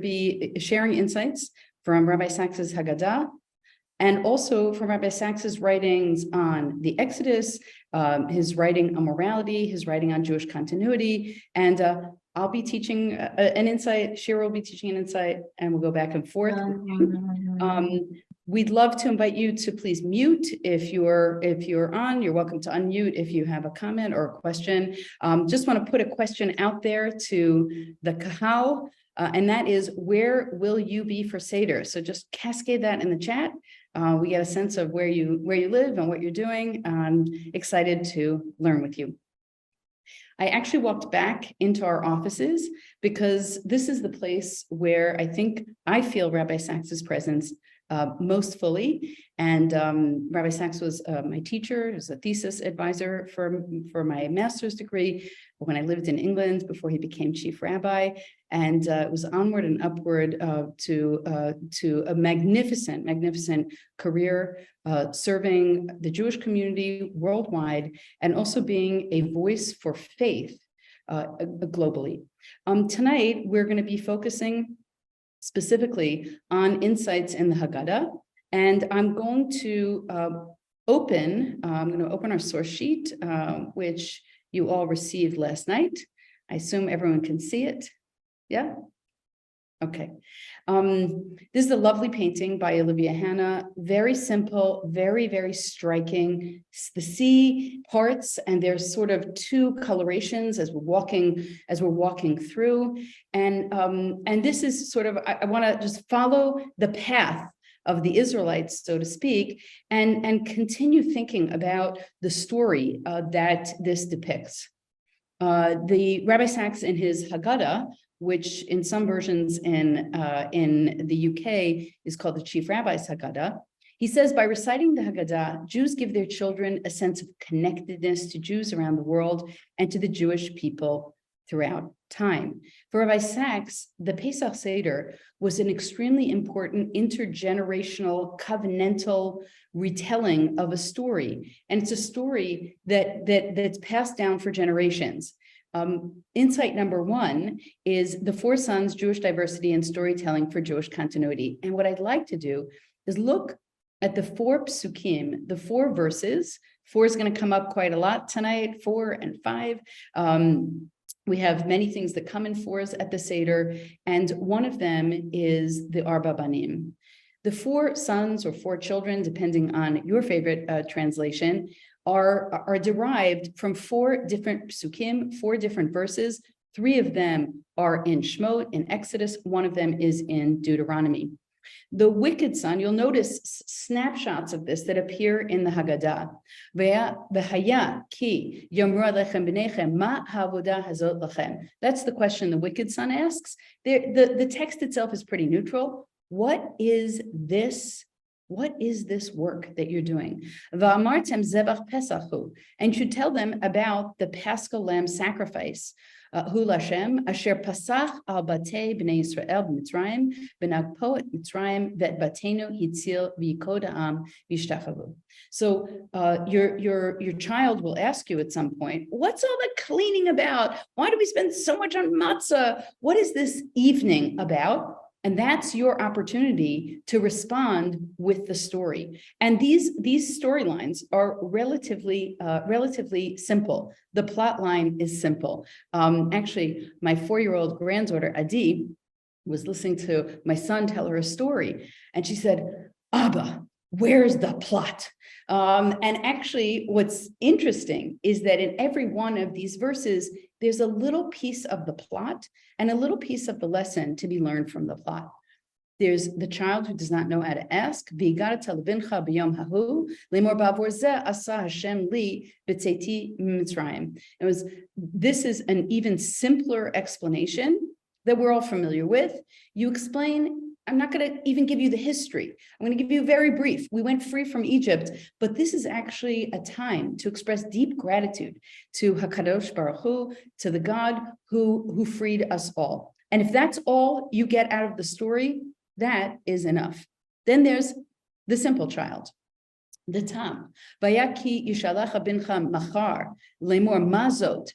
to be sharing insights from Rabbi Sacks's Haggadah, and also from Rabbi Sacks's writings on the Exodus, his writing on morality, his writing on Jewish continuity, and I'll be teaching an insight. Shira will be teaching an insight, and we'll go back and forth. We'd love to invite you to please mute if you're on. You're welcome to unmute if you have a comment or a question. Just want to put a question out there to the kahal, and that is, where will you be for Seder? So just cascade that in the chat. We get a sense of where you live and what you're doing. I'm excited to learn with you. I actually walked back into our offices because this is the place where I feel Rabbi Sacks's presence most fully. And Rabbi Sacks was my teacher, was a thesis advisor for my master's degree when I lived in England before he became chief rabbi. And it was onward and upward to a magnificent career serving the Jewish community worldwide, and also being a voice for faith globally. Tonight, we're going to be focusing specifically on insights in the Haggadah, and I'm going to open our source sheet, which you all received last night. I assume everyone can see it. Yeah? Okay. This is a lovely painting by Olivia Hanna. Very simple, very, very striking. The sea parts, and there's sort of two colorations as we're walking through. And this is sort of, I want to just follow the path of the Israelites, so to speak, and continue thinking about the story that this depicts. The Rabbi Sacks in his Haggadah, which in some versions in the UK is called the Chief Rabbi's Haggadah. He says, by reciting the Haggadah, Jews give their children a sense of connectedness to Jews around the world and to the Jewish people throughout time. For Rabbi Sacks, the Pesach Seder was an extremely important intergenerational, covenantal retelling of a story. And it's a story that's passed down for generations. Insight number one is the four sons, Jewish diversity and storytelling for Jewish continuity. And what I'd like to do is look at the four psukim, the four verses. 4 is going to come up quite a lot tonight, 4 and 5. We have many things that come in 4s at the Seder, and one of them is the Arba Banim. The 4 sons or 4 children, depending on your favorite translation, are derived from 4 different psukim, 4 different verses. 3 of them are in Shemot, in Exodus. 1 of them is in Deuteronomy. The wicked son, you'll notice snapshots of this that appear in the Haggadah. That's the question the wicked son asks. The text itself is pretty neutral. What is this? What is this work that you're doing? And should tell them about the Paschal Lamb sacrifice. Hu Lashem asher pasach al batei bnei Yisrael b'Mitzrayim v'nagpo et Mitzrayim vet batenu hitzil v'yikod ha'am v'yishtachavu. So your child will ask you at some point, what's all the cleaning about? Why do we spend so much on matzah? What is this evening about? And that's your opportunity to respond with the story. And these storylines are relatively simple. The plot line is simple. Actually, my 4-year-old granddaughter, Adi, was listening to my son tell her a story. And she said, Abba, where's the plot? And actually, what's interesting is that in every one of these verses, there's a little piece of the plot and a little piece of the lesson to be learned from the plot. There's the child who does not know how to ask. This is an even simpler explanation that we're all familiar with. You explain, I'm not going to even give you the history. I'm going to give you very brief. We went free from Egypt, but this is actually a time to express deep gratitude to HaKadosh Baruch Hu, to the God who freed us all. And if that's all you get out of the story, that is enough. Then there's the simple child, the Tam. Vayaki yishalacha bincha machar lemor mazot.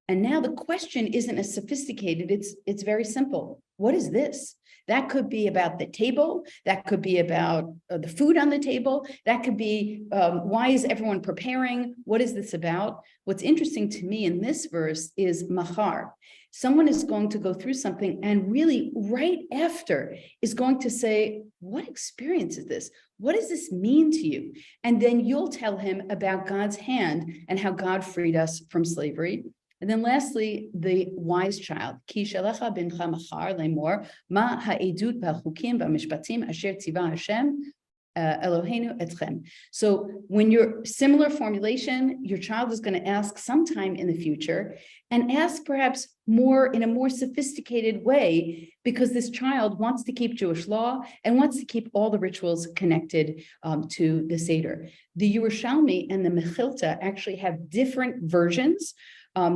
And now the question isn't as sophisticated. It's very simple. What is this? That could be about the table. That could be about the food on the table. That could be why is everyone preparing? What is this about? What's interesting to me in this verse is mahar. Someone is going to go through something and really right after is going to say, what experience is this? What does this mean to you? And then you'll tell him about God's hand and how God freed us from slavery. And then lastly, the wise child. Ki shelecha bincha machar lemor ma ha'edut ba'chukim ba'mishpatim asher tzivah Hashem Eloheinu etchem. So when you're similar formulation, your child is going to ask sometime in the future and ask perhaps more in a more sophisticated way, because this child wants to keep Jewish law and wants to keep all the rituals connected to the Seder. The Yerushalmi and the Mechilta actually have different versions.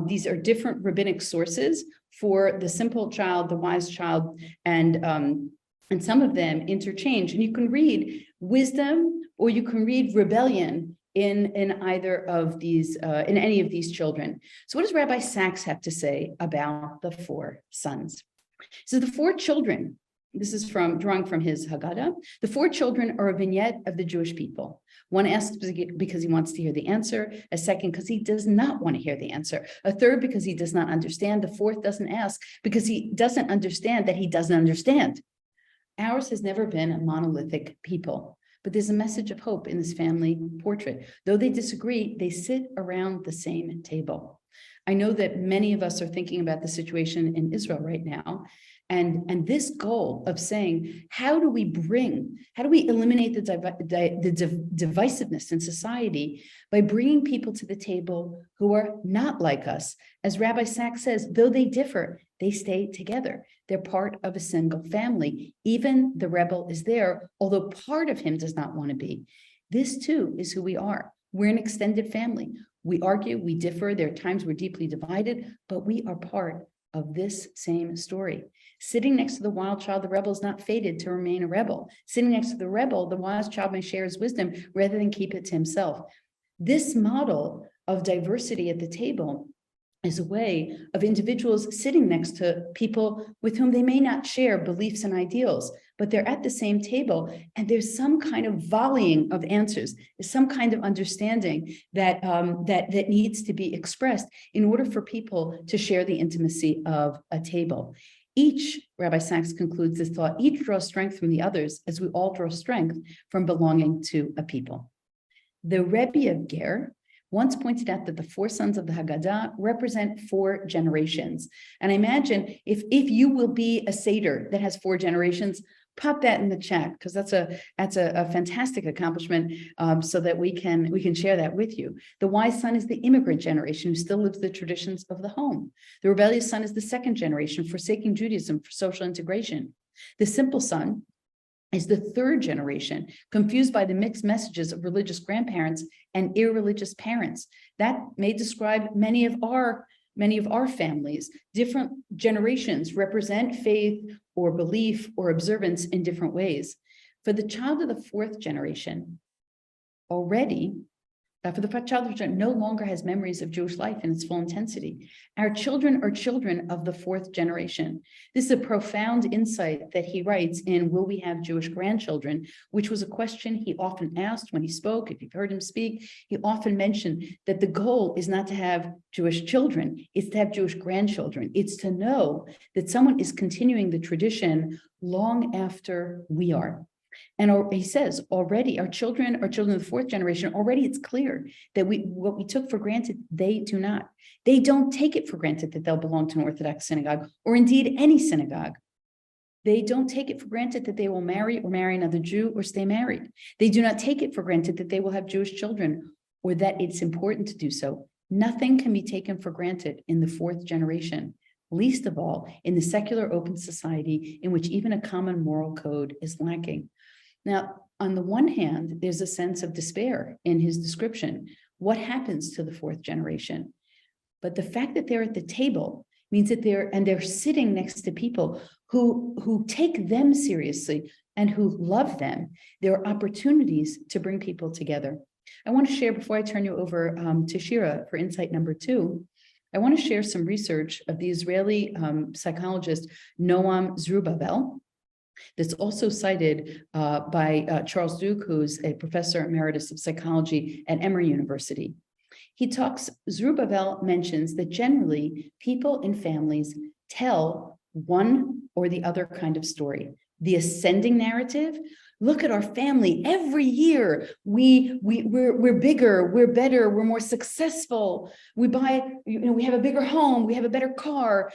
These are different rabbinic sources for the simple child, the wise child, and some of them interchange. And you can read wisdom or you can read rebellion in either of these, in any of these children. So what does Rabbi Sacks have to say about the four sons? So the four children, this is drawing from his Haggadah, the four children are a vignette of the Jewish people. One asks because he wants to hear the answer, a second because he does not want to hear the answer, a third because he does not understand, the fourth doesn't ask because he doesn't understand that he doesn't understand. Ours has never been a monolithic people, but there's a message of hope in this family portrait. Though they disagree, they sit around the same table. I know that many of us are thinking about the situation in Israel right now, and this goal of saying, how do we eliminate the divisiveness in society by bringing people to the table who are not like us? As Rabbi Sacks says, though they differ, they stay together. They're part of a single family. Even the rebel is there, although part of him does not want to be. This too is who we are. We're an extended family. We argue, we differ. There are times we're deeply divided, but we are part of this same story. Sitting next to the wild child, the rebel is not fated to remain a rebel. Sitting next to the rebel, the wise child may share his wisdom rather than keep it to himself. This model of diversity at the table is a way of individuals sitting next to people with whom they may not share beliefs and ideals, but they're at the same table, and there's some kind of volleying of answers. There's some kind of understanding that that needs to be expressed in order for people to share the intimacy of a table. Each, Rabbi Sacks concludes this thought, each draws strength from the others as we all draw strength from belonging to a people. The Rebbe of Ger once pointed out that the four sons of the Haggadah represent 4 generations. And I imagine if you will be a Seder that has 4 generations, pop that in the chat, because that's a fantastic accomplishment, so that we can share that with you. The wise son is the immigrant generation who still lives the traditions of the home. The rebellious son is the 2nd generation, forsaking Judaism for social integration. The simple son is the 3rd generation, confused by the mixed messages of religious grandparents and irreligious parents. That may describe many of our families. Different generations represent faith or belief or observance in different ways. For the child of the 4th generation, no longer has memories of Jewish life in its full intensity. Our children are children of the 4th generation. This is a profound insight that he writes in Will We Have Jewish Grandchildren, which was a question he often asked when he spoke. If you've heard him speak, he often mentioned that the goal is not to have Jewish children, it's to have Jewish grandchildren. It's to know that someone is continuing the tradition long after we are. And he says already our children of the 4th generation, already it's clear that what we took for granted, they do not. They don't take it for granted that they'll belong to an Orthodox synagogue or indeed any synagogue. They don't take it for granted that they will marry another Jew or stay married. They do not take it for granted that they will have Jewish children or that it's important to do so. Nothing can be taken for granted in the 4th generation, least of all in the secular open society in which even a common moral code is lacking. Now, on the one hand, there's a sense of despair in his description. What happens to the 4th generation? But the fact that they're at the table means that they're sitting next to people who take them seriously and who love them. There are opportunities to bring people together. I want to share, before I turn you over to Shira for insight number 2, I want to share some research of the Israeli psychologist Noam Zerubbabel that's also cited by Charles Duke, who's a professor emeritus of psychology at Emory University. Zerubbabel mentions that generally people in families tell one or the other kind of story. The ascending narrative, look at our family. Every year, we're bigger, we're better, we're more successful. We buy, we have a bigger home, we have a better car,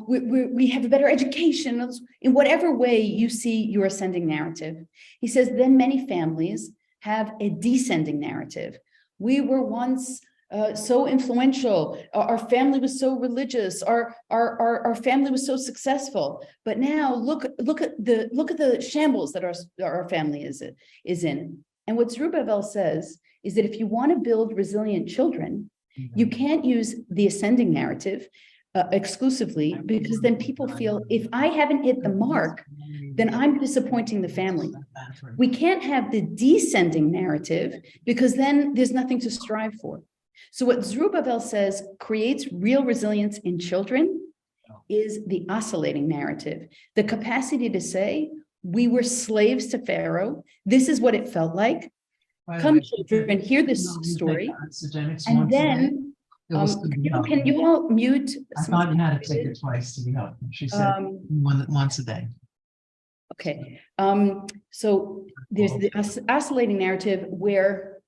we have a better education. In whatever way you see your ascending narrative. He says, then many families have a descending narrative. We were once so influential. Our family was so religious. Our family was so successful. But now look at the shambles that our family is in. And what Zerubbabel says is that if you want to build resilient children, you can't use the ascending narrative exclusively, because then people feel if I haven't hit the mark, then I'm disappointing the family. We can't have the descending narrative because then there's nothing to strive for. So what Zerubbabel says creates real resilience in children is the oscillating narrative, the capacity to say, we were slaves to Pharaoh. This is what it felt like. Come, children, hear this story. And then, can you all mute? I thought you had to take it twice to be up. She said once a day. Okay. So there's the oscillating narrative where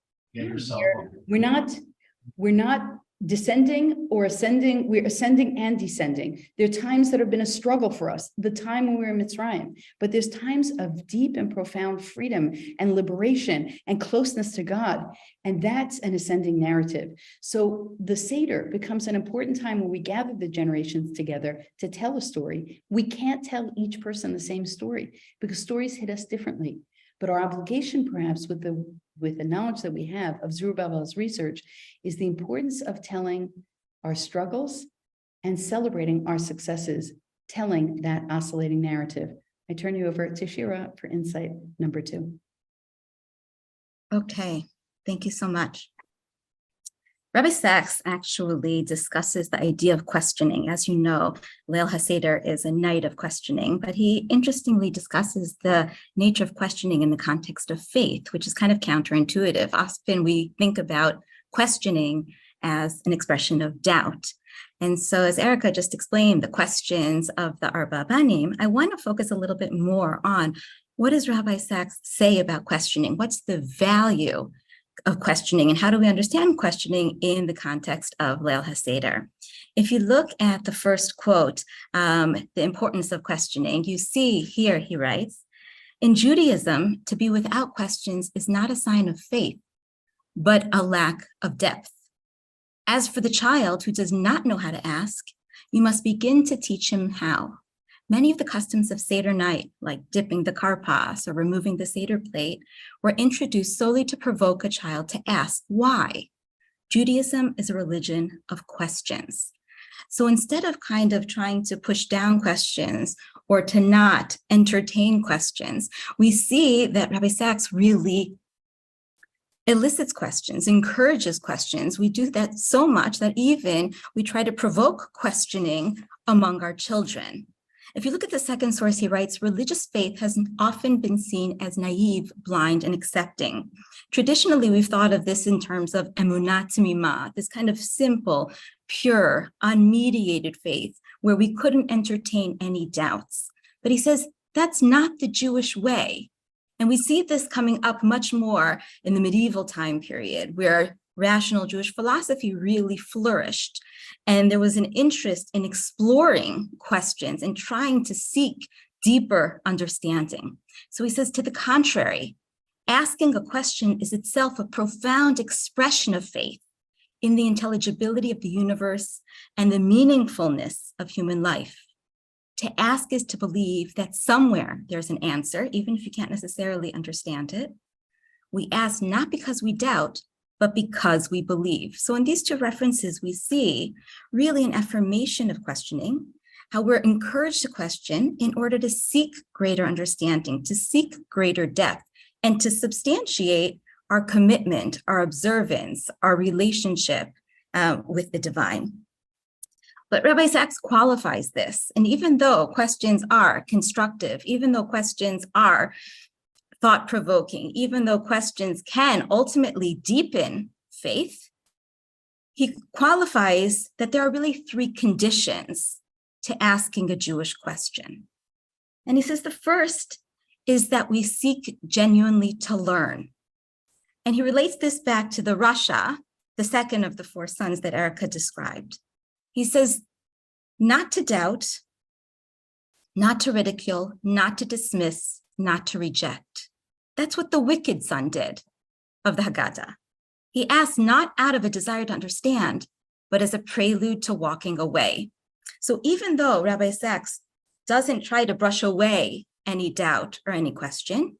we're not descending or ascending, we're ascending and descending. There are times that have been a struggle for us, the time when we were in Mitzrayim, but there's times of deep and profound freedom and liberation and closeness to God. And that's an ascending narrative. So the Seder becomes an important time when we gather the generations together to tell a story. We can't tell each person the same story because stories hit us differently. But our obligation, perhaps, with the knowledge that we have of Zerubbabel's research, is the importance of telling our struggles and celebrating our successes, telling that oscillating narrative. I turn you over to Shira for insight number 2. Okay, thank you so much. Rabbi Sacks actually discusses the idea of questioning. As you know, Leil HaSeder is a night of questioning, but he interestingly discusses the nature of questioning in the context of faith, which is kind of counterintuitive. Often we think about questioning as an expression of doubt. And so as Erica just explained, the questions of the Arba Banim, I want to focus a little bit more on what does Rabbi Sacks say about questioning? What's the value of questioning, and how do we understand questioning in the context of Leil HaSeder? If you look at the first quote, the importance of questioning, you see here, he writes, in Judaism, to be without questions is not a sign of faith, but a lack of depth. As for the child who does not know how to ask, you must begin to teach him how. Many of the customs of Seder night, like dipping the karpas or removing the Seder plate, were introduced solely to provoke a child to ask why. Judaism is a religion of questions. So instead of kind of trying to push down questions or to not entertain questions, we see that Rabbi Sacks really elicits questions, encourages questions. We do that so much that even we try to provoke questioning among our children. If you look at the second source, he writes, religious faith has often been seen as naive, blind, and accepting. Traditionally, we've thought of this in terms of emunah tamimah, this kind of simple, pure, unmediated faith where we couldn't entertain any doubts. But he says that's not the Jewish way. And we see this coming up much more in the medieval time period where rational Jewish philosophy really flourished. And there was an interest in exploring questions and trying to seek deeper understanding. So he says, to the contrary, asking a question is itself a profound expression of faith in the intelligibility of the universe and the meaningfulness of human life. To ask is to believe that somewhere there's an answer, even if you can't necessarily understand it. We ask not because we doubt, but because we believe. So in these two references, we see really an affirmation of questioning, how we're encouraged to question in order to seek greater understanding, to seek greater depth, and to substantiate our commitment, our observance, our relationship with the divine. But Rabbi Sacks qualifies this. And even though questions are constructive, even though questions are thought-provoking, even though questions can ultimately deepen faith, he qualifies that there are really three conditions to asking a Jewish question. And he says the first is that we seek genuinely to learn. And he relates this back to the Rasha, the second of the four sons that Erica described. He says, not to doubt, not to ridicule, not to dismiss, not to reject. That's what the wicked son did of the Haggadah. He asked not out of a desire to understand, but as a prelude to walking away. So even though Rabbi Sacks doesn't try to brush away any doubt or any question,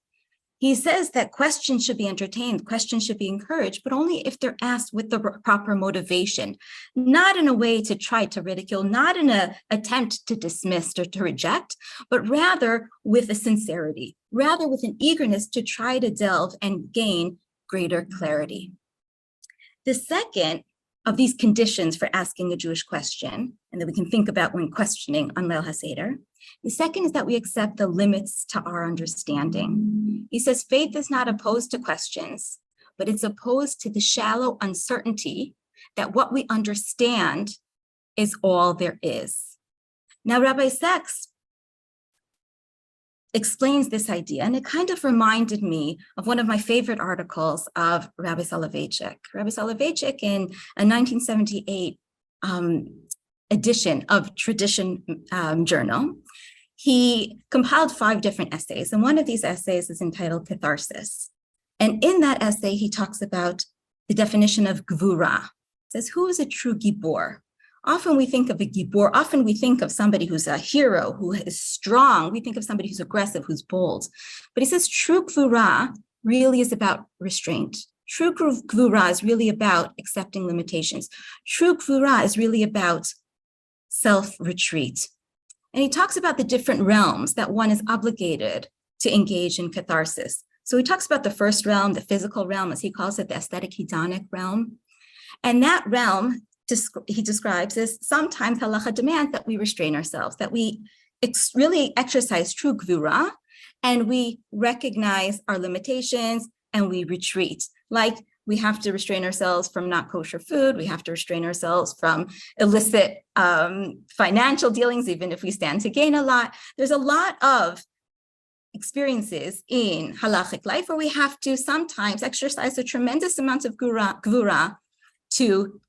he says that questions should be entertained, questions should be encouraged, but only if they're asked with the proper motivation, not in a way to try to ridicule, not in an attempt to dismiss or to reject, but rather with a sincerity, rather with an eagerness to try to delve and gain greater clarity. The second of these conditions for asking a Jewish question, and that we can think about when questioning on Leil HaSeder, the second is that we accept the limits to our understanding. He says faith is not opposed to questions, but it's opposed to the shallow uncertainty that what we understand is all there is. Now, Rabbi Sacks explains this idea, and it kind of reminded me of one of my favorite articles of Rabbi Soloveitchik. Rabbi Soloveitchik in a 1978 edition of Tradition Journal, he compiled 5 different essays, and one of these essays is entitled Catharsis. And in that essay, he talks about the definition of gvura. It says, who is a true gibor? Often we think of a gibor, often we think of somebody who's a hero, who is strong. We think of somebody who's aggressive, who's bold. But he says true gvura really is about restraint. True gvura is really about accepting limitations. True gvura is really about self-retreat. And he talks about the different realms that one is obligated to engage in catharsis. So he talks about the first realm, the physical realm, as he calls it, the aesthetic hedonic realm. And that realm, he describes as sometimes halacha demands that we restrain ourselves, that we really exercise true gvura, and we recognize our limitations and we retreat. Like we have to restrain ourselves from not kosher food. We have to restrain ourselves from illicit financial dealings, even if we stand to gain a lot. There's a lot of experiences in halachic life where we have to sometimes exercise a tremendous amount of gvura to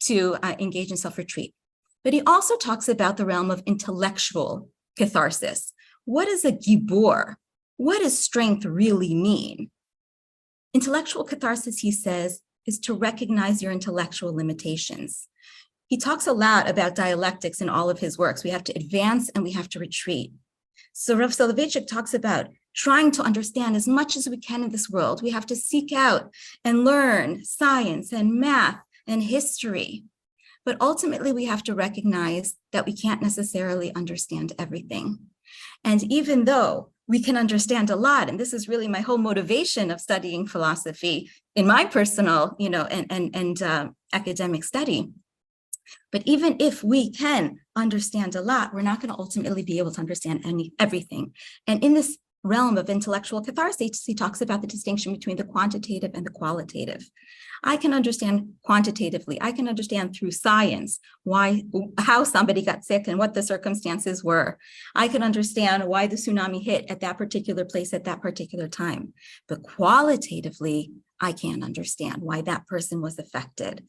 engage in self-retreat. But he also talks about the realm of intellectual catharsis. What is a gibor? What does strength really mean? Intellectual catharsis, he says, is to recognize your intellectual limitations. He talks a lot about dialectics in all of his works. We have to advance and we have to retreat. So Rav Soloveitchik talks about trying to understand as much as we can in this world. We have to seek out and learn science and math and history. But ultimately, we have to recognize that we can't necessarily understand everything. And even though we can understand a lot, and this is really my whole motivation of studying philosophy in my personal, academic study. But even if we can understand a lot, we're not going to ultimately be able to understand everything. And in this realm of intellectual catharsis, he talks about the distinction between the quantitative and the qualitative. I can understand quantitatively. I can understand through science how somebody got sick and what the circumstances were. I can understand why the tsunami hit at that particular place at that particular time. But qualitatively, I can't understand why that person was affected.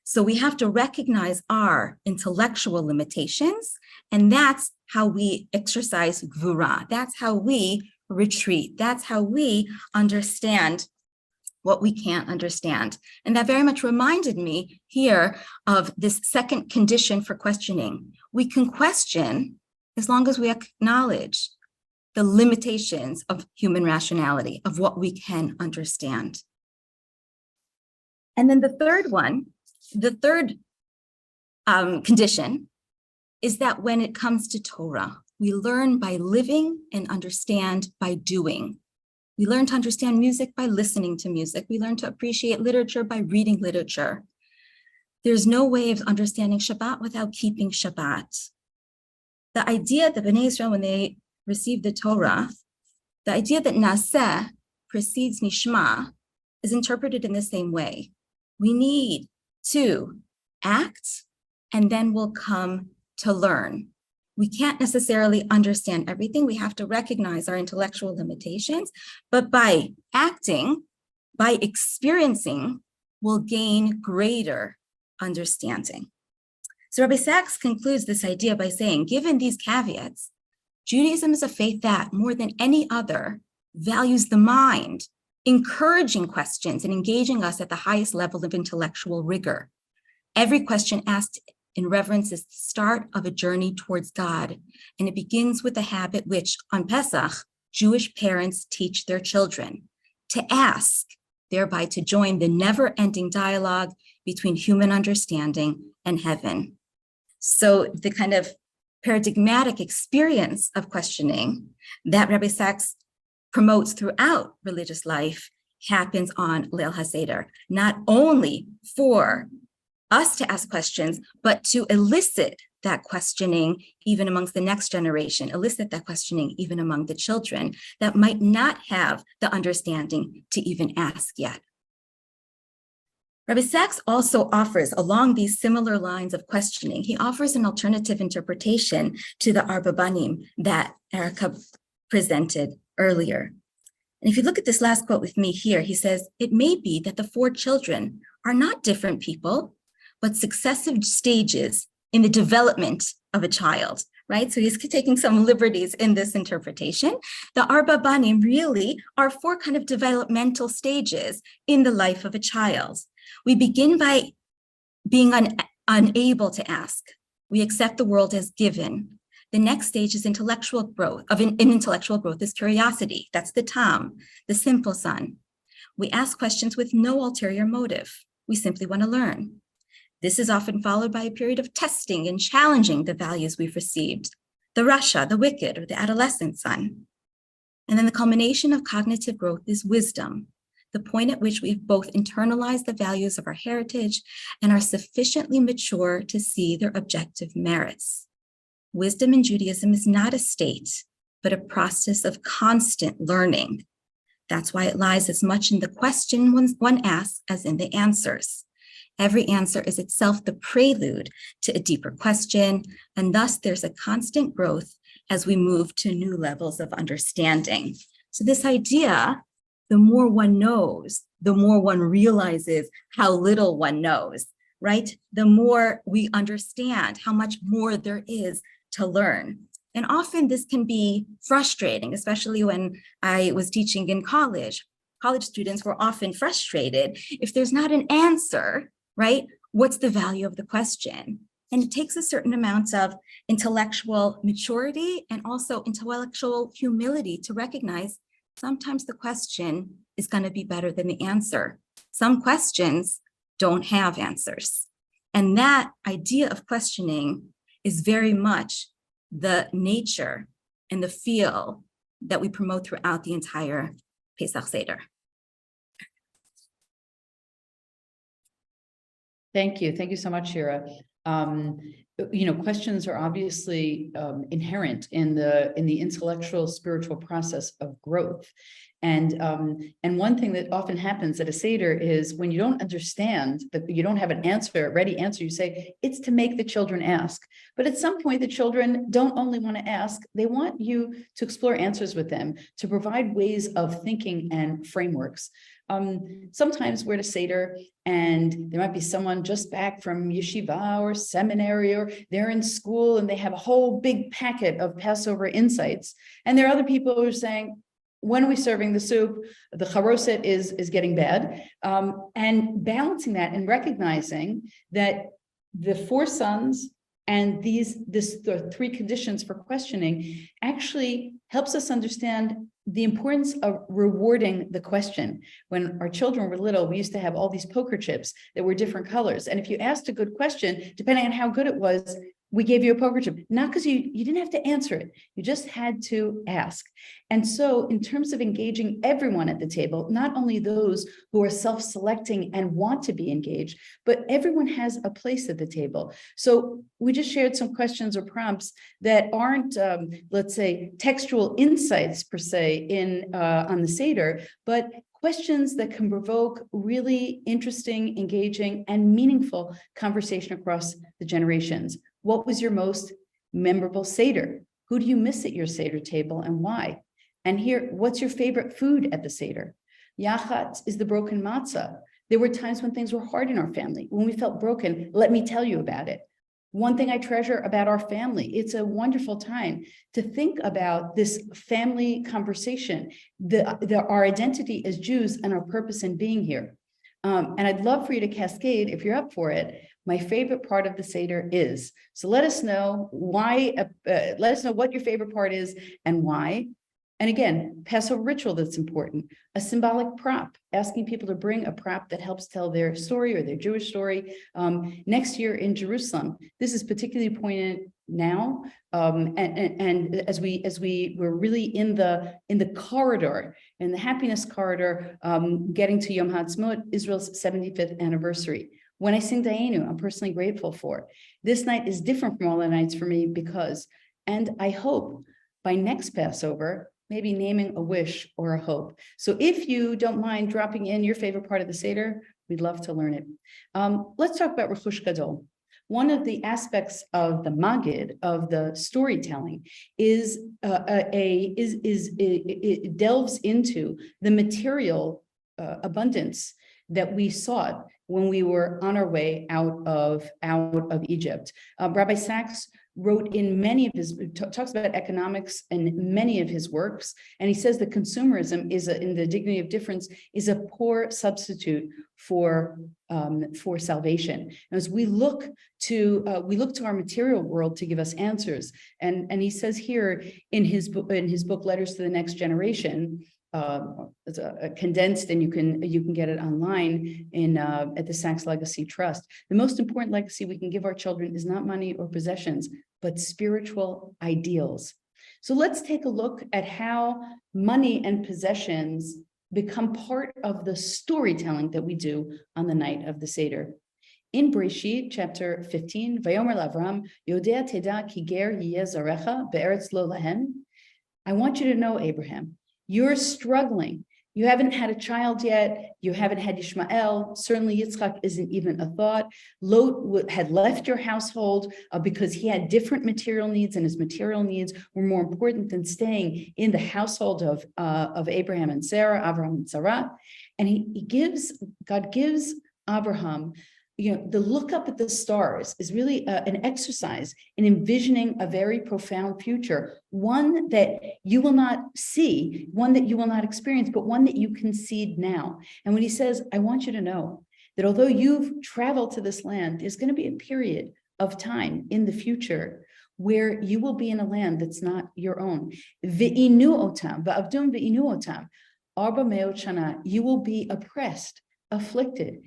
So we have to recognize our intellectual limitations, and that's how we exercise gvura. That's how we retreat. That's how we understand what we can't understand. And that very much reminded me here of this second condition for questioning. We can question as long as we acknowledge the limitations of human rationality, of what we can understand. And then the third condition is that when it comes to Torah, we learn by living and understand by doing. We learn to understand music by listening to music. We learn to appreciate literature by reading literature. There's no way of understanding Shabbat without keeping Shabbat. The idea that Bnei Israel, when they received the Torah, the idea that Naseh precedes Nishma is interpreted in the same way. We need to act, and then we'll come to learn. We can't necessarily understand everything. We have to recognize our intellectual limitations, but by acting, by experiencing, we'll gain greater understanding. So Rabbi Sacks concludes this idea by saying, given these caveats, Judaism is a faith that, more than any other, values the mind, encouraging questions and engaging us at the highest level of intellectual rigor. Every question asked in reverence is the start of a journey towards God, and it begins with a habit which, on Pesach, Jewish parents teach their children, to ask, thereby to join the never-ending dialogue between human understanding and heaven. So the kind of paradigmatic experience of questioning that Rabbi Sacks promotes throughout religious life happens on Leil HaSeder, not only for us to ask questions, but to elicit that questioning even amongst the next generation, elicit that questioning even among the children that might not have the understanding to even ask yet. Rabbi Sacks also offers, along these similar lines of questioning, he offers an alternative interpretation to the Arba Banim that Erica presented earlier. And if you look at this last quote with me here, he says, it may be that the 4 children are not different people, but successive stages in the development of a child, right? So he's taking some liberties in this interpretation. The Arba Banim really are 4 kind of developmental stages in the life of a child. We begin by being unable to ask. We accept the world as given. The next stage is intellectual growth. Intellectual growth is curiosity. That's the tam, the simple son. We ask questions with no ulterior motive. We simply want to learn. This is often followed by a period of testing and challenging the values we've received, the rasha, the wicked, or the adolescent son. And then the culmination of cognitive growth is wisdom, the point at which we've both internalized the values of our heritage and are sufficiently mature to see their objective merits. Wisdom in Judaism is not a state, but a process of constant learning. That's why it lies as much in the question one asks as in the answers. Every answer is itself the prelude to a deeper question, and thus there's a constant growth as we move to new levels of understanding. So this idea, the more one knows, the more one realizes how little one knows, right? The more we understand how much more there is to learn. And often this can be frustrating, especially when I was teaching in college. College students were often frustrated if there's not an answer, right? What's the value of the question? And it takes a certain amount of intellectual maturity and also intellectual humility to recognize sometimes the question is going to be better than the answer. Some questions don't have answers. And that idea of questioning is very much the nature and the feel that we promote throughout the entire Pesach Seder. Thank you. Thank you so much, Shira. Questions are obviously inherent in the intellectual, spiritual process of growth. And one thing that often happens at a Seder is when you don't understand, that you don't have an answer, a ready answer, you say, it's to make the children ask. But at some point, the children don't only want to ask, they want you to explore answers with them, to provide ways of thinking and frameworks. Sometimes we're at a Seder and there might be someone just back from yeshiva or seminary, or they're in school and they have a whole big packet of Passover insights. And there are other people who are saying, when are we serving the soup? The charoset is getting bad. And balancing that and recognizing that the 4 sons and the 3 conditions for questioning actually helps us understand the importance of rewarding the question. When our children were little, we used to have all these poker chips that were different colors. And if you asked a good question, depending on how good it was, we gave you a poker chip, not because you didn't have to answer it. You just had to ask. And so in terms of engaging everyone at the table, not only those who are self-selecting and want to be engaged, but everyone has a place at the table. So we just shared some questions or prompts that aren't, let's say, textual insights per se on the Seder, but questions that can provoke really interesting, engaging, and meaningful conversation across the generations. What was your most memorable Seder? Who do you miss at your Seder table and why? And here, what's your favorite food at the Seder? Yachat is the broken matzah. There were times when things were hard in our family, when we felt broken. Let me tell you about it. One thing I treasure about our family, it's a wonderful time to think about this family conversation, our identity as Jews and our purpose in being here. And I'd love for you to cascade, if you're up for it, my favorite part of the Seder is. So let us know why, let us know what your favorite part is and why. And again, Passover ritual that's important, a symbolic prop, asking people to bring a prop that helps tell their story or their Jewish story. Next year in Jerusalem, this is particularly poignant now, and as we were really in the corridor, in the happiness corridor, getting to Yom Ha'atzmaut, Israel's 75th anniversary. When I sing Dayenu, I'm personally grateful for it. This night is different from all the nights for me because, and I hope by next Passover, maybe naming a wish or a hope. So if you don't mind dropping in your favorite part of the Seder, we'd love to learn it. Let's talk about rekhush gadol. One of the aspects of the Magid, of the storytelling, is it delves into the material abundance that we sought when we were on our way out of Egypt. Rabbi Sacks wrote in many of his, talks about economics in many of his works, and he says that consumerism is, in the dignity of difference, is a poor substitute for salvation. And as we look to our material world to give us answers, and he says here in his book Letters to the Next Generation, it's condensed, and you can get it online at the Sacks Legacy Trust. The most important legacy we can give our children is not money or possessions, but spiritual ideals. So let's take a look at how money and possessions become part of the storytelling that we do on the night of the Seder. In Breshit, chapter 15, Vayomer Lavram, Yodea Teda Ki Ger Yiyeh Zarecha Be'eretz Lo Lahen. I want you to know, Abraham, you're struggling. You haven't had a child yet. You haven't had Ishmael. Certainly Yitzchak isn't even a thought. Lot had left your household because he had different material needs, and his material needs were more important than staying in the household of Abraham and Sarah, Abraham and Sarah. And God gives Abraham, the look up at the stars is really an exercise in envisioning a very profound future, one that you will not see, one that you will not experience, but one that you concede now. And when he says, I want you to know that although you've traveled to this land, there's going to be a period of time in the future where you will be in a land that's not your own. Ve'inu otam, va'avdum ve'inu otam, arba meot shana, you will be oppressed, afflicted,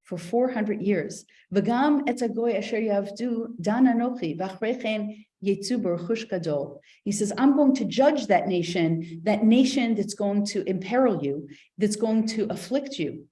for 400 years. V'gam et hagoy asher yavdu dan anochi v'achrechen yetzu b'rekhush gadol. He says, I'm going to judge that nation that's going to imperil you, that's going to afflict you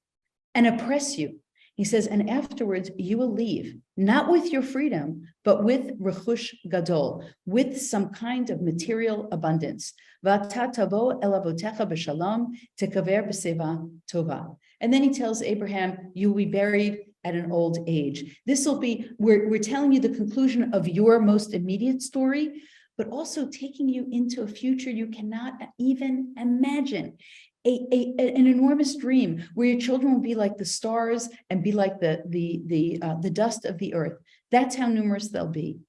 and oppress you. He says, and afterwards you will leave, not with your freedom, but with rekhush gadol, with some kind of material abundance. V'ata tavo el avotecha b'shalom tekaver b'seva tova. And then he tells Abraham, you will be buried at an old age. This will be, we're telling you the conclusion of your most immediate story, but also taking you into a future you cannot even imagine. An enormous dream where your children will be like the stars and be like the dust of the earth. That's how numerous they'll be.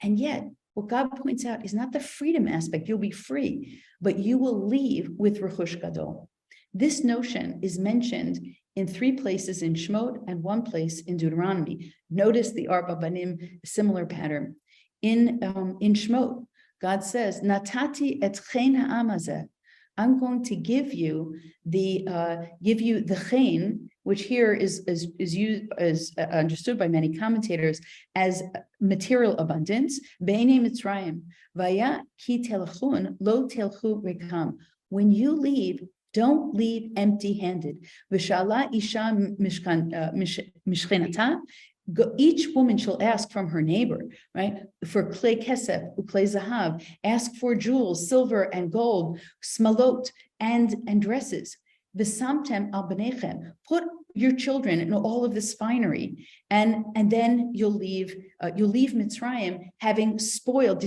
And yet, what God points out is not the freedom aspect. You'll be free, but you will leave with rekhush gadol. This notion is mentioned in 3 places in Shemot and 1 place in Deuteronomy. Notice the Arba Banim, similar pattern. In Shemot, God says, "Natati et chen ha'am hazeh." I'm going to give you the chen, which here is used is understood by many commentators as material abundance. Be'enei Mitzrayim, vaya ki telchun lo telchu rikam. When you leave, don't leave empty-handed. V'shala isha mishchenata. Each woman shall ask from her neighbor, right? For clay kesef, clay zahav, ask for jewels, silver and gold, smalot and dresses. V'samtem al b'nechem, put your children in all of this finery, and then you'll leave Mitzrayim having despoiled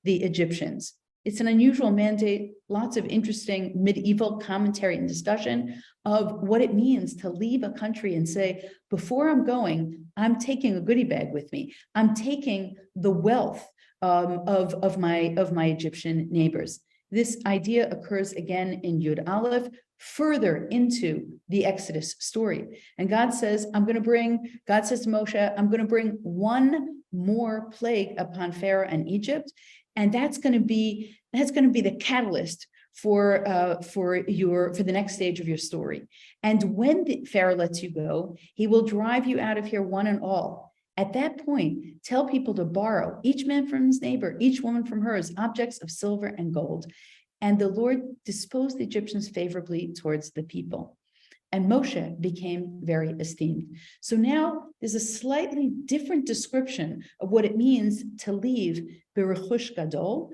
the Egyptians. It's an unusual mandate, lots of interesting medieval commentary and discussion of what it means to leave a country and say, before I'm going, I'm taking a goodie bag with me. I'm taking the wealth of my Egyptian neighbors. This idea occurs again in Yud Aleph, further into the Exodus story. And God says to Moshe, I'm going to bring one more plague upon Pharaoh and Egypt. And that's going to be the catalyst for the next stage of your story. And when the Pharaoh lets you go, he will drive you out of here one and all. At that point, tell people to borrow, each man from his neighbor, each woman from hers, objects of silver and gold. And the Lord disposed the Egyptians favorably towards the people. And Moshe became very esteemed. So now there's a slightly different description of what it means to leave rekhush gadol.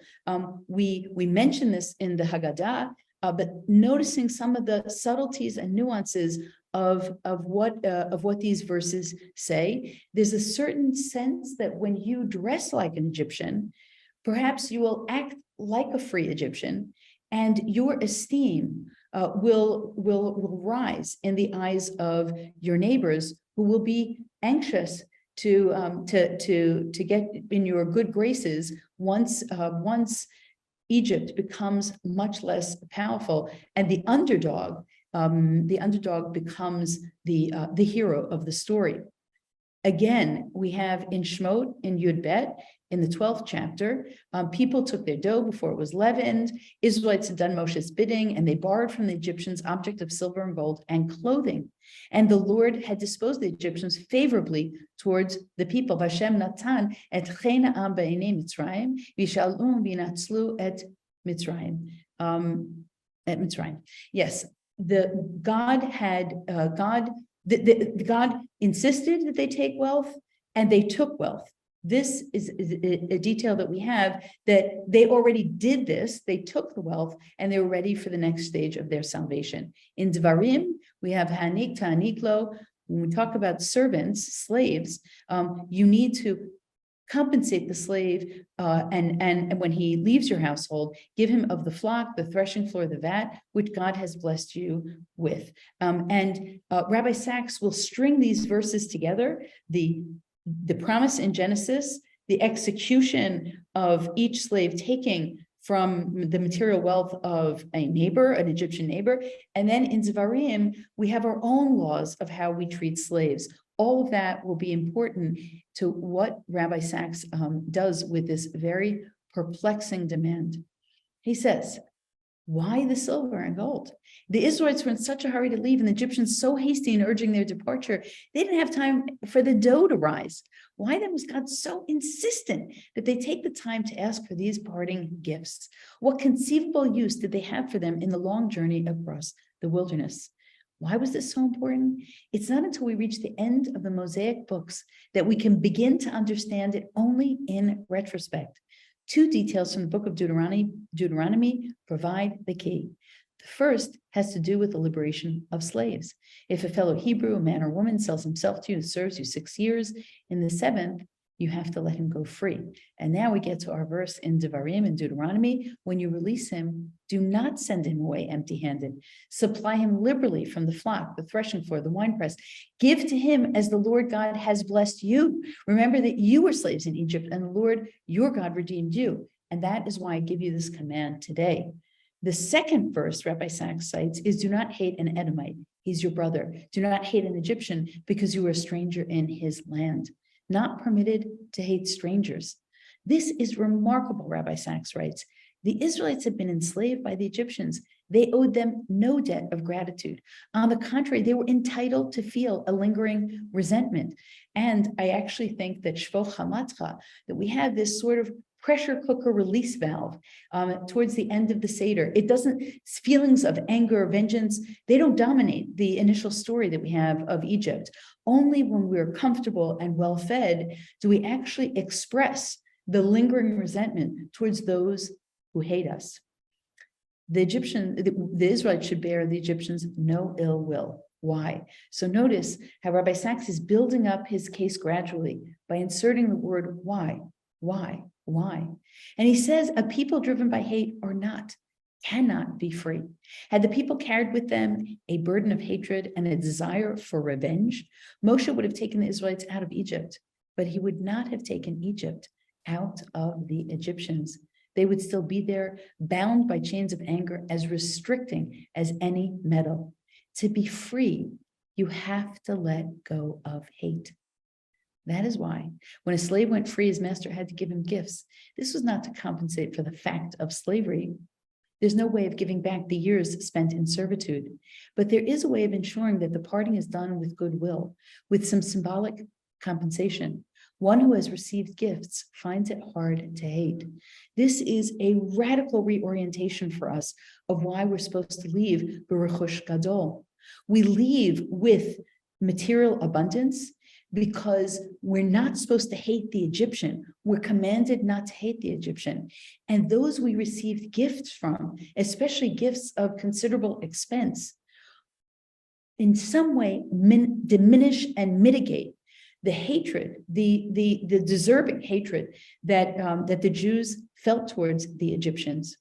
We mentioned this in the Haggadah, but noticing some of the subtleties and nuances of what these verses say, there's a certain sense that when you dress like an Egyptian, perhaps you will act like a free Egyptian, and your esteem will rise in the eyes of your neighbors, who will be anxious to get in your good graces once Egypt becomes much less powerful, and the underdog becomes the hero of the story. Again, we have in Shmot, in Yud Bet, in the 12th chapter, people took their dough before it was leavened. Israelites had done Moshe's bidding, and they borrowed from the Egyptians objects of silver and gold and clothing. And the Lord had disposed the Egyptians favorably towards the people. Vashem natan et chena am b'nei Mitzrayim v'shalom v'natzlu et Mitzrayim. Yes, God insisted that they take wealth, and they took wealth. This is a detail that we have, that they already did this. They took the wealth, and they were ready for the next stage of their salvation. In Devarim, we have hanik ta'aniklo. When we talk about servants, slaves, you need to compensate the slave, and when he leaves your household, give him of the flock, the threshing floor, the vat, which God has blessed you with. Rabbi Sacks will string these verses together, the promise in Genesis, the execution of each slave taking from the material wealth of a neighbor, an Egyptian neighbor, and then in Devarim, we have our own laws of how we treat slaves. All of that will be important to what Rabbi Sacks does with this very perplexing demand. He says, why the silver and gold? The Israelites were in such a hurry to leave, and the Egyptians so hasty in urging their departure, they didn't have time for the dough to rise. Why then was God so insistent that they take the time to ask for these parting gifts? What conceivable use did they have for them in the long journey across the wilderness? Why was this so important? It's not until we reach the end of the Mosaic books that we can begin to understand it only in retrospect. Two details from the book of Deuteronomy provide the key. The first has to do with the liberation of slaves. If a fellow Hebrew, a man or woman, sells himself to you and serves you 6 years, in the 7th, you have to let him go free. And now we get to our verse in Devarim and Deuteronomy. When you release him, do not send him away empty-handed. Supply him liberally from the flock, the threshing floor, the winepress. Give to him as the Lord God has blessed you. Remember that you were slaves in Egypt, and the Lord your God redeemed you. And that is why I give you this command today. The second verse Rabbi Sacks cites is, do not hate an Edomite. He's your brother. Do not hate an Egyptian, because you are a stranger in his land. Not permitted to hate strangers. This is remarkable, Rabbi Sacks writes. The Israelites had been enslaved by the Egyptians. They owed them no debt of gratitude. On the contrary, they were entitled to feel a lingering resentment. And I actually think that Shvo Chamatcha, that we have this sort of pressure cooker release valve towards the end of the Seder. It doesn't, feelings of anger, vengeance, they don't dominate the initial story that we have of Egypt. Only when we're comfortable and well-fed do we actually express the lingering resentment towards those who hate us. The Israelites should bear the Egyptians no ill will. Why? So notice how Rabbi Sacks is building up his case gradually by inserting the word why. And he says a people driven by hate cannot be free. Had the people carried with them a burden of hatred and a desire for revenge, Moshe would have taken the Israelites out of Egypt, but he would not have taken Egypt out of the Egyptians. They would still be there, bound by chains of anger, as restricting as any metal. To be free, you have to let go of hate. That is why when a slave went free, his master had to give him gifts. This was not to compensate for the fact of slavery. There's no way of giving back the years spent in servitude, but there is a way of ensuring that the parting is done with goodwill, with some symbolic compensation. One who has received gifts finds it hard to hate. This is a radical reorientation for us of why we're supposed to leave rekhush gadol. We leave with material abundance because we're not supposed to hate the Egyptian. We're commanded not to hate the Egyptian. And those we received gifts from, especially gifts of considerable expense, in some way diminish and mitigate the hatred, the deserving hatred that the Jews felt towards the Egyptians.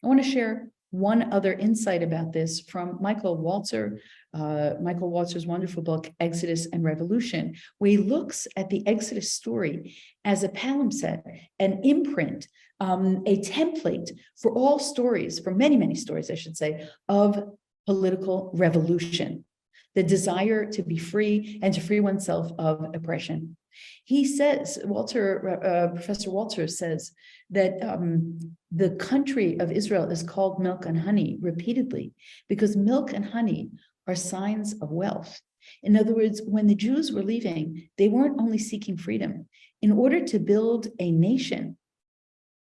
I want to share one other insight about this from Michael Walzer, Michael Walzer's wonderful book, Exodus and Revolution, where he looks at the Exodus story as a palimpsest, an imprint, a template for all stories, for many, many stories, I should say, of political revolution, the desire to be free and to free oneself of oppression. He says, Professor Walzer says that the country of Israel is called milk and honey repeatedly because milk and honey are signs of wealth. In other words, when the Jews were leaving, they weren't only seeking freedom. In order to build a nation,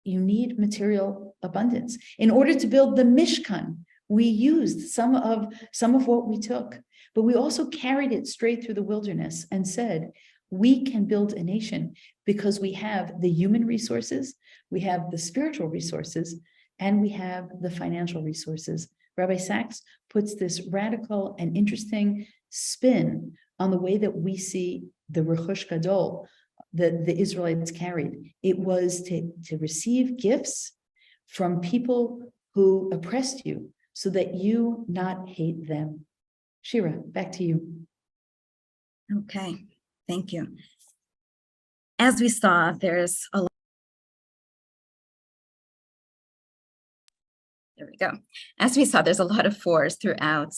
you need material abundance. In order to build the Mishkan, we used some of what we took, but we also carried it straight through the wilderness and said, we can build a nation because we have the human resources, we have the spiritual resources, and we have the financial resources. Rabbi Sacks puts this radical and interesting spin on the way that we see the rekhush gadol that the Israelites carried. It was to receive gifts from people who oppressed you so that you not hate them. Shira, back to you. Okay. Thank you. As we saw, there's a lot. There we go. As we saw, there's a lot of fours throughout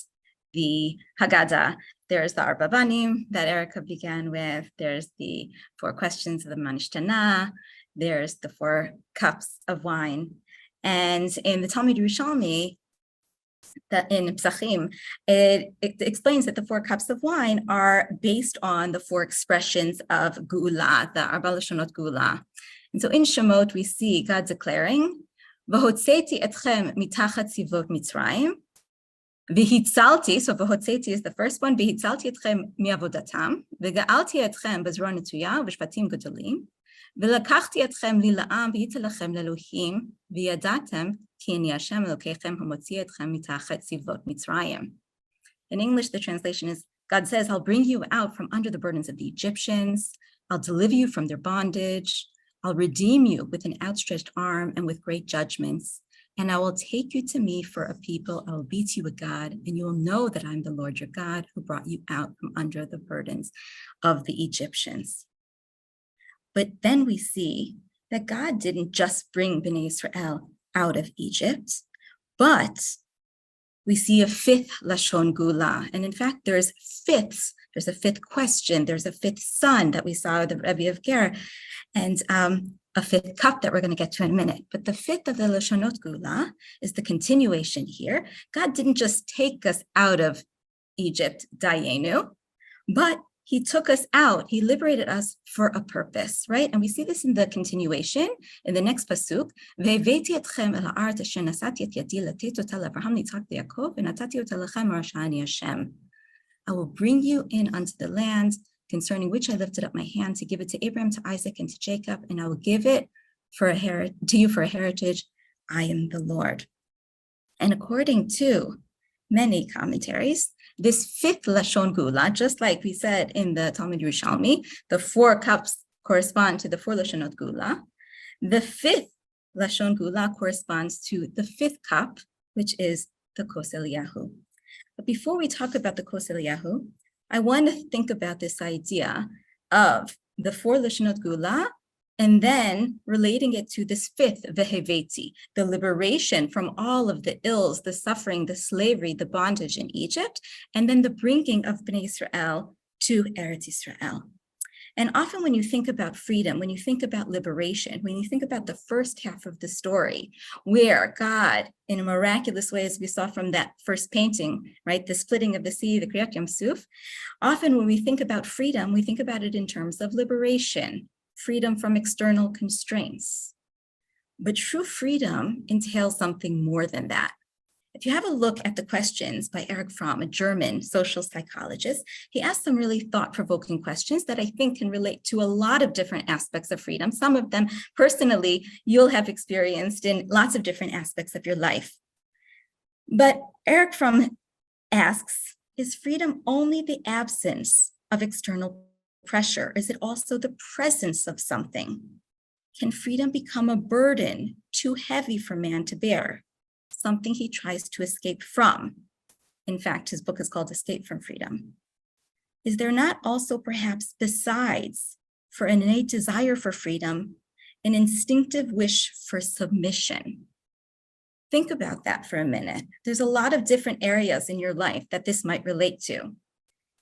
the Haggadah. There's the Arba Banim that Erica began with. There's the 4 questions of the Manishtana. There's the 4 cups of wine. And in the Talmud Yerushalmi, that in Pesachim, it explains that the 4 cups of wine are based on the 4 expressions of Geula, the Arba Lashonot Geula. And so in Shemot, we see God declaring, V'hotzeti etchem mitachat tzivot Mitzrayim, v'hitzalti, so v'hotzeti is the first one, v'hitzalti etchem mi'avodatam, v'ga'alti etchem b'zrua netuya v'shvatim gedolim, v'lakachti etchem li la'am v'hita lachem le'elohim, v'yadatem ki ani Hashem Elokechem hamotzi etchem mitachat tzivot Mitzrayim. In English, the translation is, God says, I'll bring you out from under the burdens of the Egyptians, I'll deliver you from their bondage, I'll redeem you with an outstretched arm and with great judgments, and I will take you to me for a people. I will be to you a God, and you will know that I'm the Lord your God who brought you out from under the burdens of the Egyptians. But then we see that God didn't just bring Bnei Israel out of Egypt, but we see a 5th Lashon Geula. And in fact, there's fifths. There's a 5th question. There's a 5th son that we saw, the Rebbe of Ger. And a fifth cup that we're going to get to in a minute. But the fifth of the Lashonot Gula is the continuation here. God didn't just take us out of Egypt, Dayenu, but he took us out. He liberated us for a purpose, right? And we see this in the continuation in the next pasuk. Ve'eveti etchem el ha'aretz asher nasati et yadi letet ota leAvraham, Yitzchak, veYaakov, ve'natati ota lechem marasha ani Hashem. I will bring you in unto the land concerning which I lifted up my hand to give it to Abraham, to Isaac, and to Jacob, and I will give it to you for a heritage. I am the Lord. And according to many commentaries, this fifth Lashon Gula, just like we said in the Talmud Yerushalmi, the 4 cups correspond to the 4 Lashonot Gula. The fifth Lashon Gula corresponds to the 5th cup, which is the Kos Eliyahu. But before we talk about the Kos Eliyahu, I want to think about this idea of the 4 Lashonot Gula and then relating it to this 5th Veheveti, the liberation from all of the ills, the suffering, the slavery, the bondage in Egypt, and then the bringing of Bnei Israel to Eretz Israel. And often when you think about freedom, when you think about liberation, when you think about the first half of the story, where God, in a miraculous way, as we saw from that first painting, right, the splitting of the sea, the Kriyat Yam Suf, often when we think about freedom, we think about it in terms of liberation, freedom from external constraints. But true freedom entails something more than that. If you have a look at the questions by Erich Fromm, a German social psychologist, he asked some really thought-provoking questions that I think can relate to a lot of different aspects of freedom. Some of them, personally, you'll have experienced in lots of different aspects of your life. But Erich Fromm asks, is freedom only the absence of external pressure? Is it also the presence of something? Can freedom become a burden too heavy for man to bear? Something he tries to escape from. In fact, his book is called Escape from Freedom. Is there not also perhaps, besides for an innate desire for freedom, an instinctive wish for submission? Think about that for a minute. There's a lot of different areas in your life that this might relate to.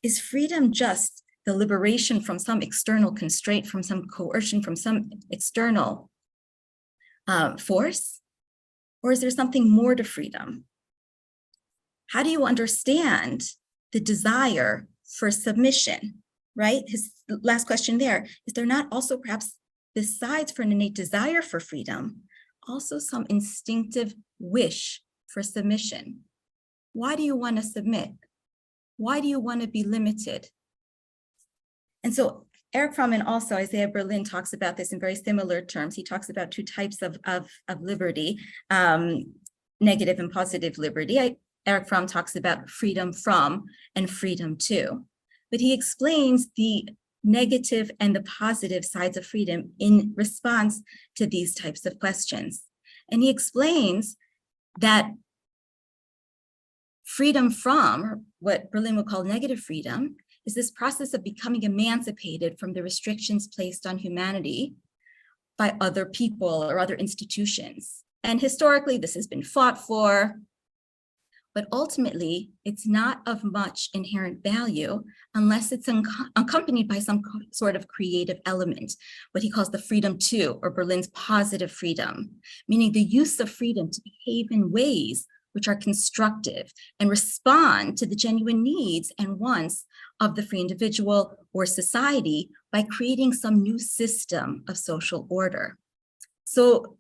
Is freedom just the liberation from some external constraint, from some coercion, from some external force? Or is there something more to freedom? How do you understand the desire for submission, right? His last question there, is there not also perhaps, besides for an innate desire for freedom, also some instinctive wish for submission? Why do you want to submit? Why do you want to be limited? And so Erich Fromm and also Isaiah Berlin talks about this in very similar terms. He talks about 2 types of liberty, negative and positive liberty. Erich Fromm talks about freedom from and freedom to. But he explains the negative and the positive sides of freedom in response to these types of questions. And he explains that freedom from, or what Berlin would call negative freedom, is this process of becoming emancipated from the restrictions placed on humanity by other people or other institutions. And historically, this has been fought for, but ultimately, it's not of much inherent value unless it's accompanied by some sort of creative element, what he calls the freedom to, or Berlin's positive freedom, meaning the use of freedom to behave in ways which are constructive and respond to the genuine needs and wants of the free individual or society by creating some new system of social order. So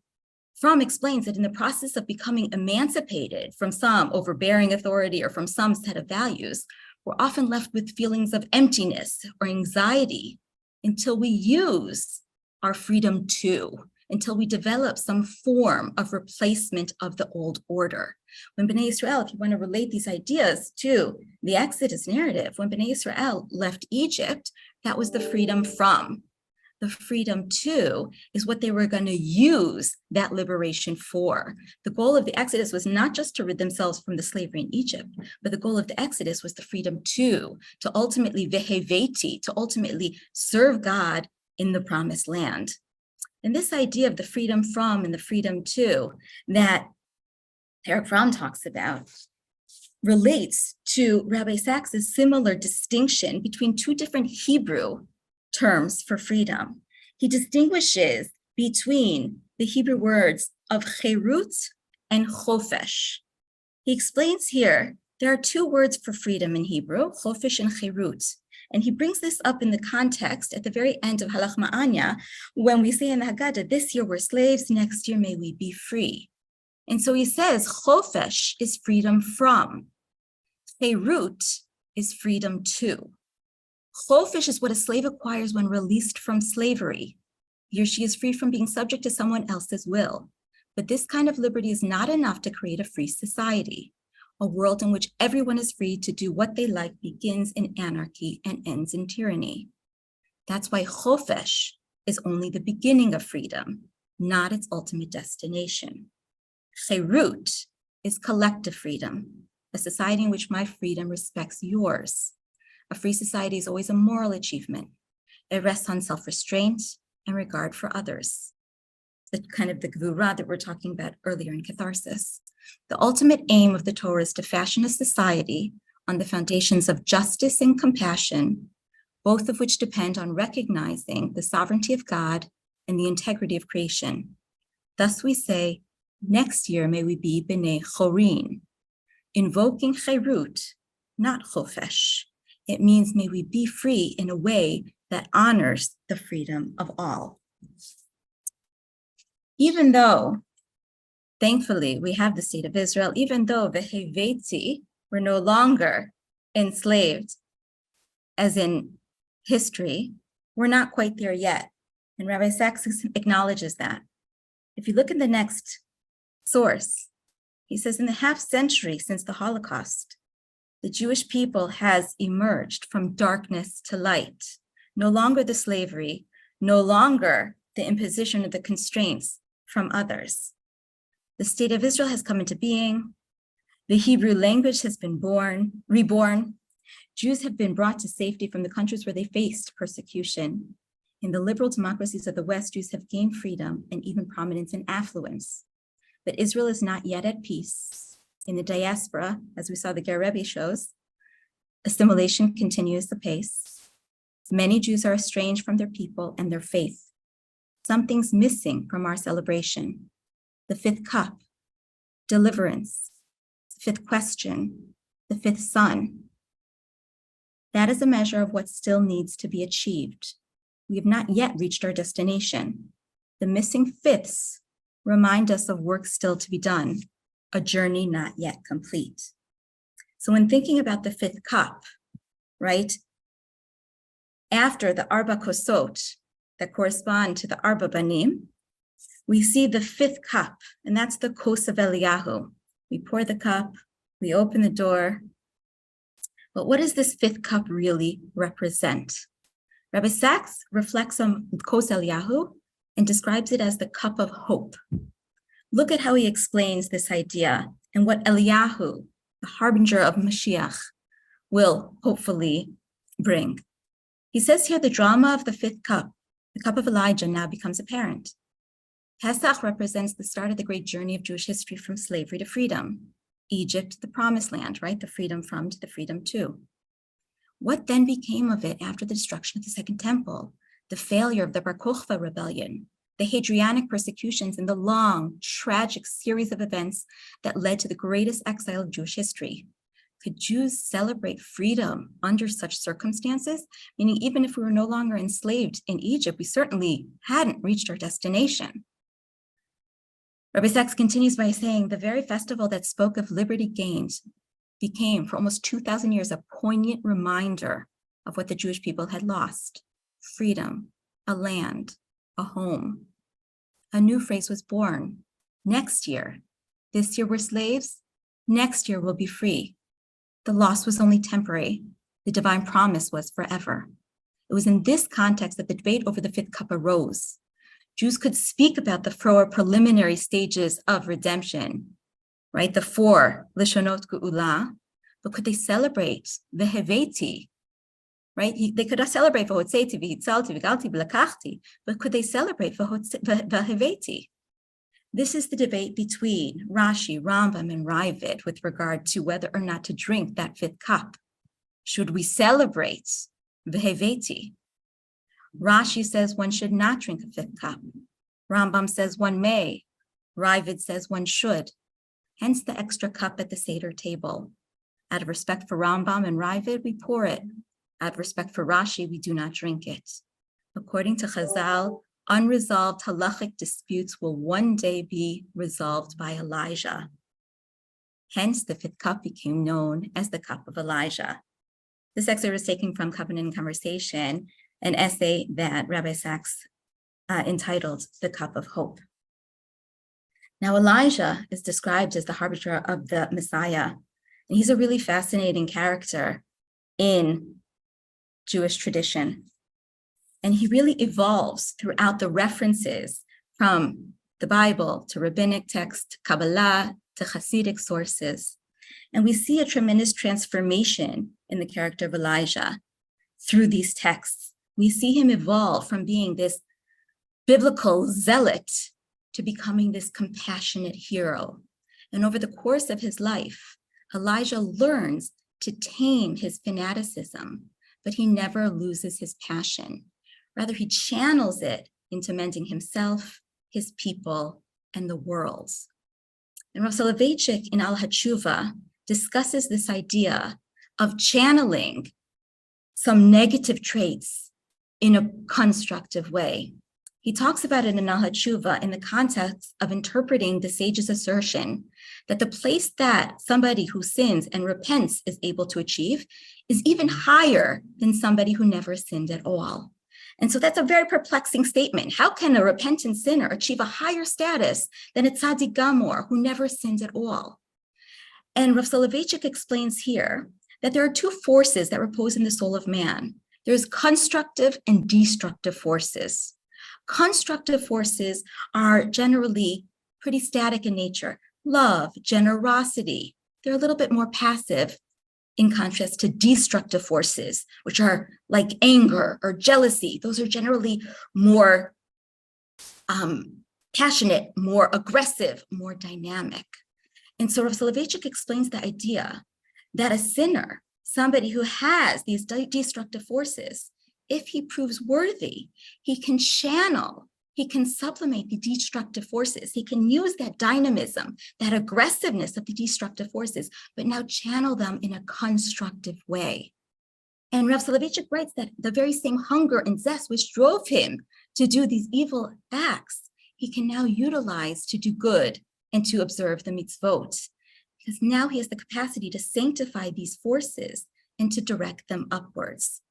Fromm explains that in the process of becoming emancipated from some overbearing authority or from some set of values, we're often left with feelings of emptiness or anxiety until we use our freedom to, until we develop some form of replacement of the old order. When Bnei Israel, if you want to relate these ideas to the Exodus narrative, when Bnei Israel left Egypt, that was the freedom from. The freedom to is what they were going to use that liberation for. The goal of the Exodus was not just to rid themselves from the slavery in Egypt, but the goal of the Exodus was the freedom to ultimately veheveti, to ultimately serve God in the promised land. And this idea of the freedom from and the freedom to that Erich Fromm talks about relates to Rabbi Sacks' similar distinction between 2 different Hebrew terms for freedom. He distinguishes between the Hebrew words of cherut and chofesh. He explains here there are two words for freedom in Hebrew, chofesh and cherut. And he brings this up in the context at the very end of Halach Ma'anya, when we say in the Haggadah, this year we're slaves, next year may we be free. And so he says, chofesh is freedom from. Cherut is freedom to. Chofesh is what a slave acquires when released from slavery. He or she is free from being subject to someone else's will. But this kind of liberty is not enough to create a free society. A world in which everyone is free to do what they like begins in anarchy and ends in tyranny. That's why chofesh is only the beginning of freedom, not its ultimate destination. Cherut is collective freedom, a society in which my freedom respects yours. A free society is always a moral achievement. It rests on self-restraint and regard for others. The kind of the gvura that we're talking about earlier in catharsis. The ultimate aim of the Torah is to fashion a society on the foundations of justice and compassion, both of which depend on recognizing the sovereignty of God and the integrity of creation. Thus we say, next year may we be b'nei chorin, invoking cherut, not chofesh. It means may we be free in a way that honors the freedom of all. Even though, thankfully, we have the state of Israel, even though veheveti were no longer enslaved, as in history, we're not quite there yet. And Rabbi Sacks acknowledges that. If you look in the next source, he says in the half century since the Holocaust, the Jewish people has emerged from darkness to light, no longer the slavery, no longer the imposition of the constraints from others. The state of Israel has come into being. The Hebrew language has been reborn. Jews have been brought to safety from the countries where they faced persecution. In the liberal democracies of the West, Jews have gained freedom and even prominence and affluence. But Israel is not yet at peace. In the diaspora, as we saw the Ger Rebbe shows, assimilation continues the pace. Many Jews are estranged from their people and their faith. Something's missing from our celebration. The fifth cup, deliverance, the fifth question, the fifth son. That is a measure of what still needs to be achieved. We have not yet reached our destination. The missing fifths remind us of work still to be done, a journey not yet complete. So when thinking about the fifth cup, right, after the Arba Kosot that correspond to the Arba Banim, we see the fifth cup, and that's the Kos of Eliyahu. We pour the cup, we open the door. But what does this fifth cup really represent? Rabbi Sacks reflects on Kos Eliyahu and describes it as the cup of hope. Look at how he explains this idea and what Eliyahu, the harbinger of Mashiach, will hopefully bring. He says here the drama of the fifth cup, the cup of Elijah, now becomes apparent. Pesach represents the start of the great journey of Jewish history from slavery to freedom. Egypt, the promised land, right? The freedom from to the freedom to. What then became of it after the destruction of the Second Temple, the failure of the Bar Kokhba rebellion, the Hadrianic persecutions, and the long, tragic series of events that led to the greatest exile of Jewish history? Could Jews celebrate freedom under such circumstances? Meaning, even if we were no longer enslaved in Egypt, we certainly hadn't reached our destination. Rabbi Sacks continues by saying the very festival that spoke of liberty gained became, for almost 2,000 years, a poignant reminder of what the Jewish people had lost: freedom, a land, a home. A new phrase was born: next year. This year we're slaves, next year we'll be free. The loss was only temporary. The divine promise was forever. It was in this context that the debate over the fifth cup arose. Jews could speak about the four preliminary stages of redemption, right? The four lishonot geula, but could they celebrate veheveti, right? They could celebrate v'hotzeti, v'hitzalti, v'galti, v'lakachti, but could they celebrate veheveti? This is the debate between Rashi, Rambam, and Ravid with regard to whether or not to drink that fifth cup. Should we celebrate veheveti? Rashi says one should not drink a fifth cup. Rambam says one may. Ravid says one should. Hence the extra cup at the Seder table. Out of respect for Rambam and Ravid, we pour it. Out of respect for Rashi, we do not drink it. According to Chazal, unresolved halachic disputes will one day be resolved by Elijah. Hence, the fifth cup became known as the cup of Elijah. This excerpt is taken from Covenant and Conversation, an essay that Rabbi Sacks entitled The Cup of Hope. Now, Elijah is described as the harbinger of the Messiah, and he's a really fascinating character in Jewish tradition. And he really evolves throughout the references from the Bible to rabbinic text, Kabbalah, to Hasidic sources. And we see a tremendous transformation in the character of Elijah through these texts. We see him evolve from being this biblical zealot to becoming this compassionate hero. And over the course of his life, Elijah learns to tame his fanaticism, but he never loses his passion. Rather, he channels it into mending himself, his people, and the world. And Rav Soloveitchik in Al HaTshuva discusses this idea of channeling some negative traits in a constructive way. He talks about it in Al HaTshuva in the context of interpreting the sage's assertion that the place that somebody who sins and repents is able to achieve is even higher than somebody who never sinned at all. And so that's a very perplexing statement. How can a repentant sinner achieve a higher status than a tzaddik gamor who never sinned at all? And Rav Soloveitchik explains here that there are two forces that repose in the soul of man. There's constructive and destructive forces. Constructive forces are generally pretty static in nature. Love, generosity, they're a little bit more passive in contrast to destructive forces, which are like anger or jealousy. Those are generally more passionate, more aggressive, more dynamic. And so Rav Soloveitchik explains the idea that a sinner, somebody who has these destructive forces, if he proves worthy, he can channel, he can sublimate the destructive forces. He can use that dynamism, that aggressiveness of the destructive forces, but now channel them in a constructive way. And Rav Soloveitchik writes that the very same hunger and zest which drove him to do these evil acts, he can now utilize to do good and to observe the mitzvot, because now he has the capacity to sanctify these forces and to direct them upwards.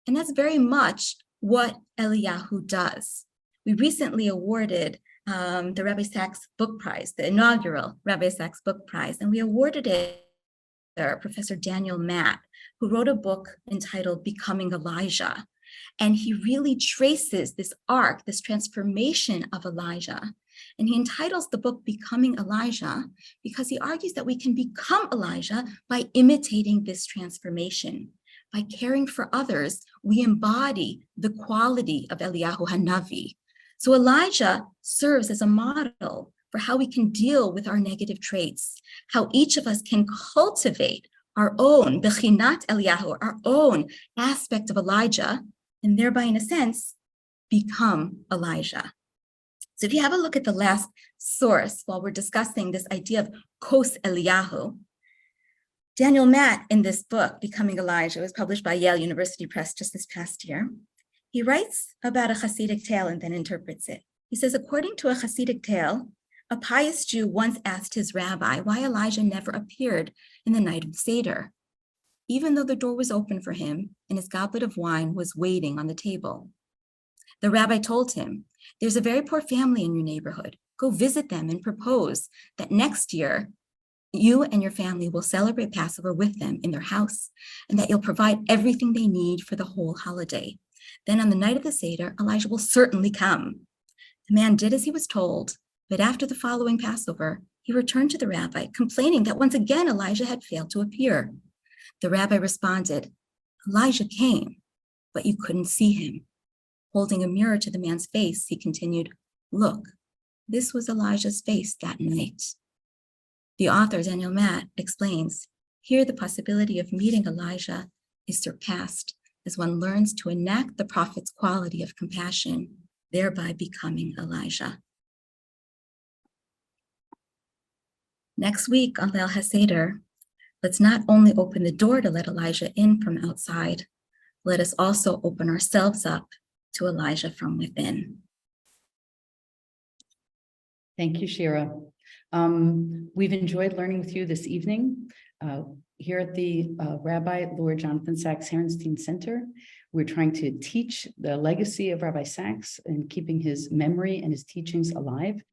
And that's very much what Eliyahu does. We recently awarded the Rabbi Sacks Book Prize, the inaugural Rabbi Sacks Book Prize, and we awarded it to Professor Daniel Matt, who wrote a book entitled Becoming Elijah. And he really traces this arc, this transformation of Elijah. And he entitles the book Becoming Elijah because he argues that we can become Elijah by imitating this transformation. By caring for others, we embody the quality of Eliyahu Hanavi. So Elijah serves as a model for how we can deal with our negative traits, how each of us can cultivate our own bechinat Eliyahu, our own aspect of Elijah, and thereby, in a sense, become Elijah. So if you have a look at the last source while we're discussing this idea of kos Eliyahu, Daniel Matt, in this book, Becoming Elijah, was published by Yale University Press just this past year. He writes about a Hasidic tale and then interprets it. He says, according to a Hasidic tale, a pious Jew once asked his rabbi why Elijah never appeared in the night of the Seder, even though the door was open for him and his goblet of wine was waiting on the table. The rabbi told him, there's a very poor family in your neighborhood. Go visit them and propose that next year, you and your family will celebrate Passover with them in their house, and that you'll provide everything they need for the whole holiday. Then on the night of the Seder, Elijah will certainly come. The man did as he was told, but after the following Passover, he returned to the rabbi, complaining that once again Elijah had failed to appear. The rabbi responded, Elijah came, but you couldn't see him. Holding a mirror to the man's face, he continued, look, this was Elijah's face that night. The author, Daniel Matt, explains, here the possibility of meeting Elijah is surpassed as one learns to enact the prophet's quality of compassion, thereby becoming Elijah. Next week on Leil HaSeder, let's not only open the door to let Elijah in from outside, let us also open ourselves up to Elijah from within. Thank you, Shira. We've enjoyed learning with you this evening. Here at the Rabbi Lord Jonathan Sacks-Herenstein Center, we're trying to teach the legacy of Rabbi Sacks and keeping his memory and his teachings alive.